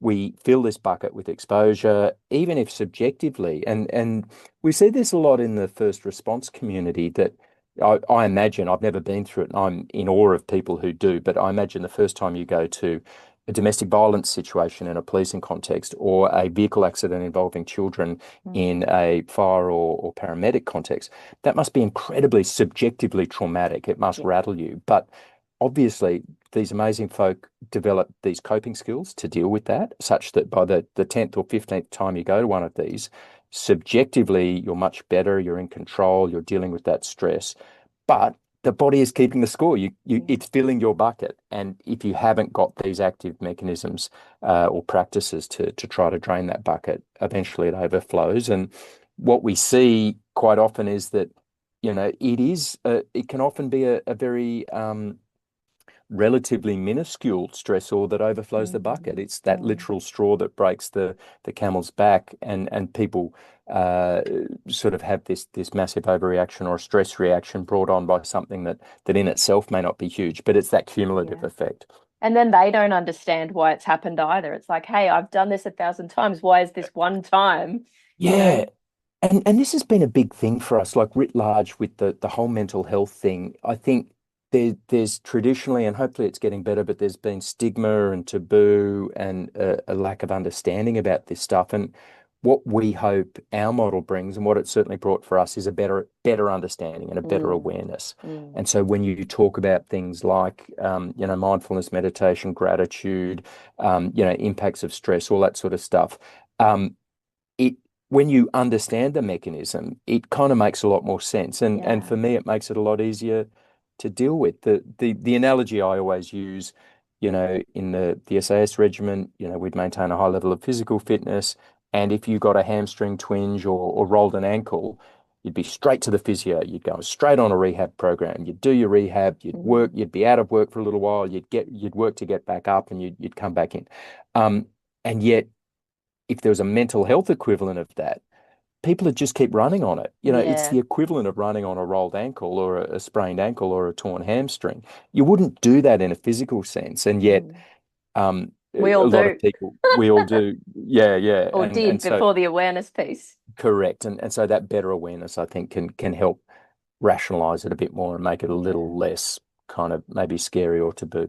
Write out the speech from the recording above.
we fill this bucket with exposure, even if subjectively, and we see this a lot in the first response community that I imagine, I've never been through it and I'm in awe of people who do, but I imagine the first time you go to a domestic violence situation in a policing context or a vehicle accident involving children Mm. in a fire or paramedic context, that must be incredibly subjectively traumatic. It must Yeah. rattle you. But obviously, these amazing folk develop these coping skills to deal with that, such that by the 10th or 15th time you go to one of these, subjectively, you're much better, you're in control, you're dealing with that stress. But the body is keeping the score. Yeah. It's filling your bucket. And if you haven't got these active mechanisms or practices to try to drain that bucket, eventually it overflows. And what we see quite often is that, it can often be a very relatively minuscule stressor that overflows the bucket. Mm. It's that Mm. literal straw that breaks the camel's back, and people uh, sort of have this massive overreaction or a stress reaction brought on by something that in itself may not be huge, but it's that cumulative Yeah. effect. And then they don't understand why it's happened either. It's like, hey, I've done this 1,000 times. Why is this one time? You Yeah. know? And this has been a big thing for us, like writ large with the whole mental health thing. I think there's traditionally, and hopefully it's getting better, but there's been stigma and taboo and a lack of understanding about this stuff. And what we hope our model brings, and what it certainly brought for us, is a better understanding and a better Mm. awareness. Mm. And so when you talk about things like, mindfulness, meditation, gratitude, impacts of stress, all that sort of stuff, it when you understand the mechanism, it kind of makes a lot more sense. And Yeah. for me, it makes it a lot easier to deal with. The analogy I always use, in the SAS regimen, we'd maintain a high level of physical fitness. And if you got a hamstring twinge or rolled an ankle, you'd be straight to the physio. You'd go straight on a rehab program. You'd do your rehab, you'd work, Mm. you'd be out of work for a little while, you'd work to get back up and you'd come back in. And yet if there was a mental health equivalent of that, people would just keep running on it. It's Yeah. the equivalent of running on a rolled ankle or a sprained ankle or a torn hamstring. You wouldn't do that in a physical sense, and yet Mm. We a all lot of do, people, we all do. Yeah, yeah, or and did so before the awareness piece. correct, and so that better awareness, I think, can help rationalize it a bit more and make it a Yeah. little less kind of maybe scary or taboo.